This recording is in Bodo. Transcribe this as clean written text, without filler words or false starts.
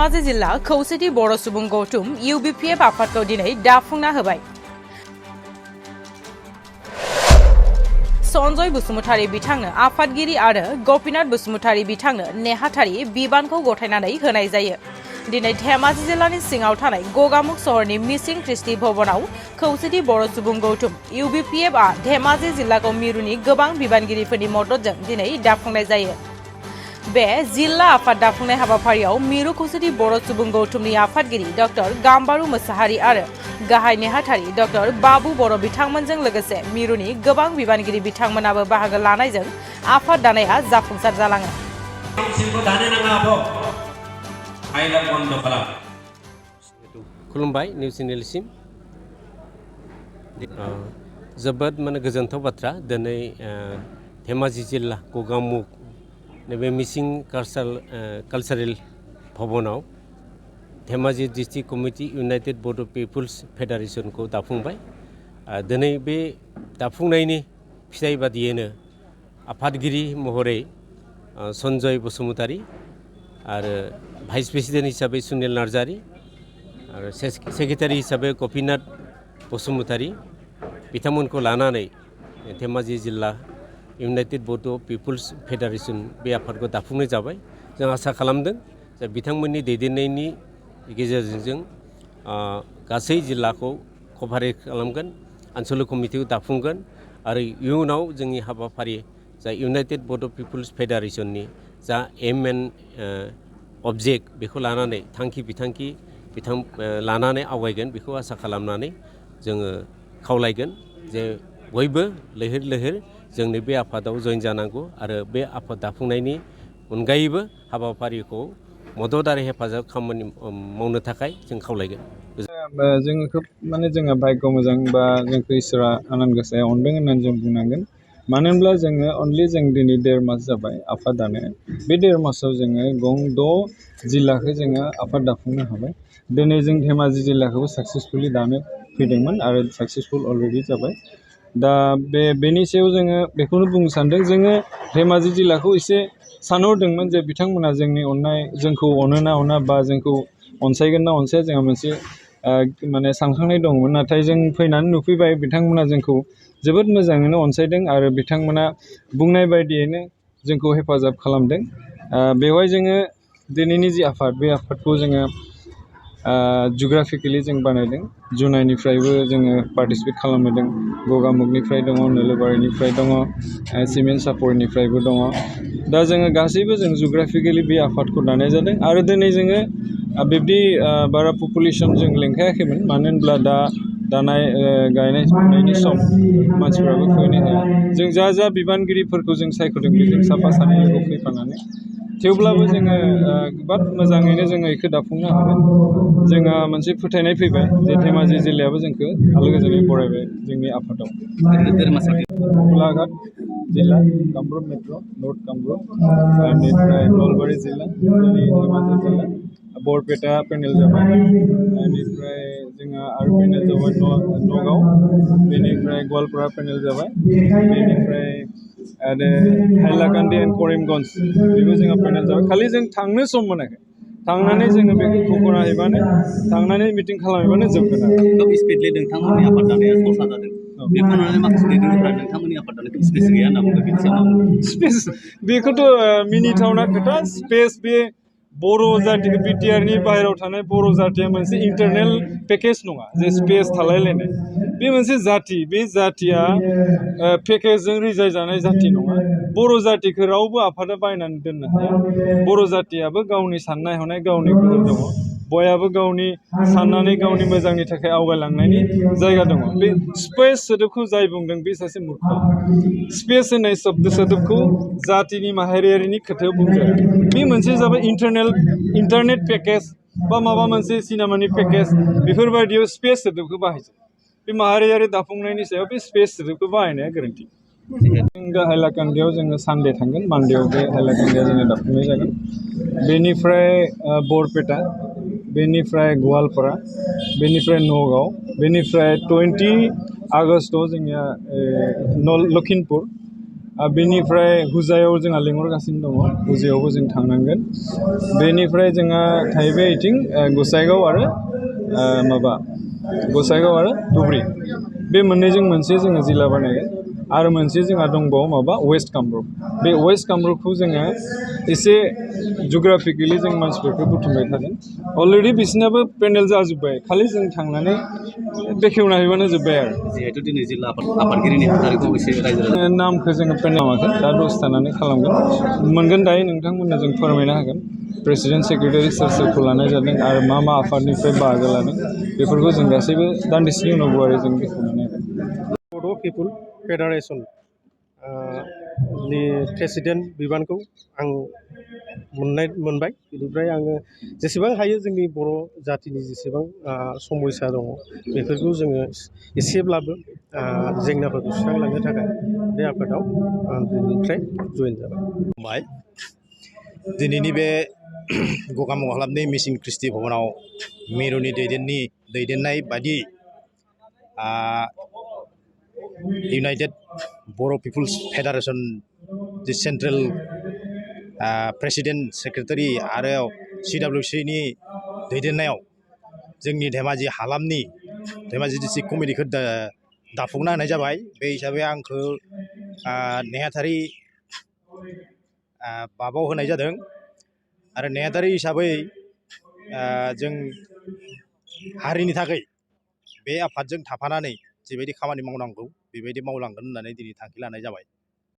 धेमाजि जिल्ला खौसेथि बर' सुबुं गौथुम UBPF आफादखौ दिनै दाफुंना होबाय। सनजय बसुमतारी बिथांनो आफादगिरि आरो गपिनाथ बसुमतारी बिथांनो नेहाथारि बिबानखौ गथायनानै होनाय जायो। दिनै धेमाजि जिल्लानि सिङाव थानाय गगामुख सहरनि मिसिं ख्रिस्टि भवनाव खौसेथि बर' सुबुं गौथुम UBPF आ धेमाजि जिल्लाखौ मिरुनि गोबां बिबानगिरिफोरनि मददजों दिनै दाफुंनाय जायो। बे जिल्ला आफाद दाफुंनाय हाबाफारियाव मिरु खौसेथि बर' सुबुं गौथुमनि आफादगिरि डक्टर गाम्बारु मोसाहारि आरो गाहाय नेहाथारि डक्टर बाबु बर' बिथांमोनजों लोगोसे मिरुनि गोबां बिबानगिरि बिथांमोनाबो बाहागो लानायजों आफाद दानाया जाफुंसार जालाङो। खुलुमबाय निउस चेनेलसिम जोबोद गोजोनथाव बाथ्रा दिनै धेमाजि जिल्ला गगामुख नैबे मिसिं कालचारेल भवनाव Dhemaji district committee united Bodo' people's फेडारेशनखौ दाफुंबाय। दिनै बे दाफुंनायनि फिथाइ बादियैनो आफादगिरि महरै सनजय बसुमतारी आरो भाइस प्रेसिडेन्ट हिसाबै सुनिल नार्जारी आरो सेक्रेटारि हिसाबै गपिनाथ बसुमतारी बिथांमोनखौ लानानै धेमाजि जिल्ला इउनाइटेड बड' पिपुल्स फेडारेशन बे आफादखौ दाफुंनाय जाबाय। जों आसा खालामदों जे बिथांमोननि दैदेननायनि गेजेरजों जों गासै जिल्लाखौ कभारेज खालामगोन, आनसलिक कमिटिखौ दाफुंगोन आरो इयुनाव जोंनि हाबाफारि जा इउनाइटेड बड' पिपुल्स फेडारेशननि जा एम एन्ड अबजेक्ट बेखौ लानानै थांखि बिथांखि लानानै आवगायगोन बेखौ आसा खालामनानै जोङो खावलायगोन जे बयबो लैहोर लैहोर जोंनि बे आफादाव जइन जानांगौ आरो बे आफाद दाफुंनायनि अनगायैबो हाबाफारिखौ मदद आरो हेफाजाब खामानि मावनो थाखाय जों खावलायगोन। जोङो खोब जोङो भाग्य मोजां बा जोंखौ इसोरा आनान गसाया अनदों होननानै जों बुंनांगोन। मानो होनब्ला जोङो अनलि जों दिनै 1.5 मास जाबाय आफाद दानो। बे 1.5 मासाव जोङो गं 6 जिल्लाखौ जोङो आफाद दाफुंनो हाबाय। दिनै जों धेमाजि जिल्लाखौबो साक्सेसफुलि दानो फैदोंमोन आरो साक्सेसफुल अलरेडि जाबाय। दा बेनि सायाव जोङो बेखौनो बुंनो सानदों, जोङो धेमाजि जिल्लाखौ एसे सानहरदोंमोन जे बिथांमोना जोंनि अननाय जोंखौ अनो ना अना बा जोंखौ अनसायगोन ना अनसाया जोंहा मोनसे सानखांनाय दंमोन। नाथाय जों फैनानै नुफैबाय बिथांमोना जोंखौ जोबोद मोजाङैनो अनसायदों आरो बिथांमोना बुंनाय बायदियैनो जोंखौ हेफाजाब खालामदों। बेवहाय जोङो दिनैनि जि आफाद बे आफादखौ जोङो जिअग्राफिकेलि जों बानायदों। जुनाइनिफ्रायबो जोङो पार्टिसिपेट खालामदों, गगामुखनिफ्राय दङ, नोलोबारिनिफ्राय दङ, सिमेन्ट सापरिनिफ्रायबो दङ। दा जोङो गासैबो जों जिअग्राफिकेलि बे आफादखौ दानाय जादों आरो दिनै जोङो बिब्दि बारा पपुलेसन जों लेंखायाखैमोन। मानो होनब्ला दानाय गायनाय फुनायनि सम मानसिफ्राबो फैनो हाया। जों जा बिबानगिरिफोरखौ जों सायख'दों बेजों साफा सानै लोगो फैफानानै थेवब्लाबो जोङो जोबोद मोजाङैनो जोङो बेखौ दाफुंनो हाबाय। जोंहा मोनसे फोथायनाय फैबाय जे धेमाजि जिल्लायाबो जोंखौ आलो गोजोनै बरायबाय जोंनि आफादाव। गलाघाट जिल्ला, कामरुप मेट्र, नर्थ कामरुप, बेनिफ्राय नलबारि जिल्ला, धेमाजि जिल्ला, बरपेटा पेनेल जाबाय, बेनिफ्राय जोंहा आरो पेनेल जाबाय नगाव, बेनिफ्राय गवालपारा पेनेल जाबाय, बेनिफ्राय आरो हाइलाकान्दि एन्ड करिमगन्ज बेबो जोंहा पेनेल जाबाय। खालि जों थांनो सम मोनाखै, थांनानै जोङो बेखौ खबरा हैबानो थांनानै मिटिं खालामहैबानो जोबगोन आरो। खोब स्पिडलि नोंथांमोननि आफाद दानाया सरसा जादों। बेखौ नुनानै माखासे दैदेनगिरिफोरा नोंथांमोननि आफाद दानायखौ स्पेस गैया होनना बुंदों। बेनि सायाव स्पेस बेखौथ' मिनिथावना खोथा। स्पेस बे बर' जातिखौ बिटिआरनि बाहेरायाव थानाय बर' जातिया मोनसे इन्टारनेल पेकेज नङा जे स्पेस थालायलायनाय। बे मोनसे जाति, बे जातिया पेकेजजों रिजाय जानाय जाति नङा। बर' जातिखौ रावबो आफादा बायनानै दोननो हाया। बर' जातियाबो गावनि साननाय हनाय गावनि गोहो दङ। बयहाबो गावनि साननानै गावनि मोजांनि थाखाय आवगायलांनायनि जायगा दङ। बे स्पेस सोदोबखौ जाय बुंदों बे सासे मुर्ख। स्पेस होननाय सोदोबखौ जातिनि माहारियारिनि खोथायाव बुंजाया। बे मोनसे जाबाय इन्टारनेट पेकेज बा माबा मोनसे सिनेमानि पेकेज, बेफोरबायदियाव स्पेस सोदोबखौ बाहायजायो। बे माहारियारि दाफुंनायनि सायाव बे स्पेस सोदोबखौ बाहायनाया गोरोन्थि। जों हाइलाकान्दियाव जोङो सानडे थांगोन, मानडेयाव बे हाइलाकान्दिया जोङो दाफुंनाय जागोन। बेनिफ्राय बरपेटा, बेनिफ्राय गवालपारा, बेनिफ्राय नगाव, बेनिफ्राय 20 आगस्टआव जोंनिया लखिमपुर बेनिफ्राय हुजायाव जोंहा लिंहरगासिनो दङ हुजायावबो जों थांनांगोन बेनिफ्राय जोंहा थाहैबाय बिथिं गसाइगाव आरो गसाइगाव आरो धुब्रि बे मोननैजों मोनसे जोङो जिल्ला बानायगोन आरो मोनसे जोंहा दंबावो वेस्ट कामरुप बे वेस्ट कामरुपखौ जोङो एसे जुग्राफिकेलि जों मानसिफोरखौ बुथुमबाय थादों अलरेडि बिसिनाबो पेनेल जाजोब्बाय खालि जों थांनानै बेखेवना हैबानो जोब्बाय आरो जिहेतु दिनै जिल्ला आफादगिरि नेहाथारिखौ एसे रायजो राजा नामखौ जोङो पेनेलामाखै दा दसे थानानै खालामगोन मोनगोन दायो नोंथांमोननो जों फोरमायनो हागोन प्रेसिडेन्ट सेक्रेटारि सोर सोरखौ लानाय जादों आरो मा आफादनिफ्राय बाहागो लादों बेफोरखौ जों गासैबो दान्दिसेनि उनाव गुवारै जों बेखेवनानै होगोन बड' पिपुल फेडारेसन नि प्रेसिडेन्ट बिबानखौ आं मोनबाय बेनिफ्राय आङो जेसेबां हायो जोंनि बर' जातिनि जेसेबां समयसा दङ बेफोरखौ जोङो एसेब्लाबो जेंनाफोरखौ सुस्रांलांनो थाखाय बे आफादाव आं दिनैनिफ्राय जयेन जाबाय। दिनैनि बे गगामुग हालामनि मिसिं ख्रिस्टि भबनाव मिरुनि दैदेननाय बायदि इउनाइटेड बर' पिपुल्स फेडारेसन दि सेन्ट्रेल प्रेसिडेन्ट सेक्रेटारि आरो CWCनि दैदेननायाव जोंनि धेमाजि हालामनि धेमाजि डिस्ट्रिक्ट कमिटिखौ दाफुंना होनाय जाबाय बे हिसाबै आंखौ नेहाथारि बाबाव होनाय जादों आरो नेहाथारि हिसाबै जों हारिनि थाखाय बे आफादजों थाफानानै जिबायदि खामानि मावनांगौ बेबायदि मावलांगोन होननानै दिनै थांखि लानाय जाबाय।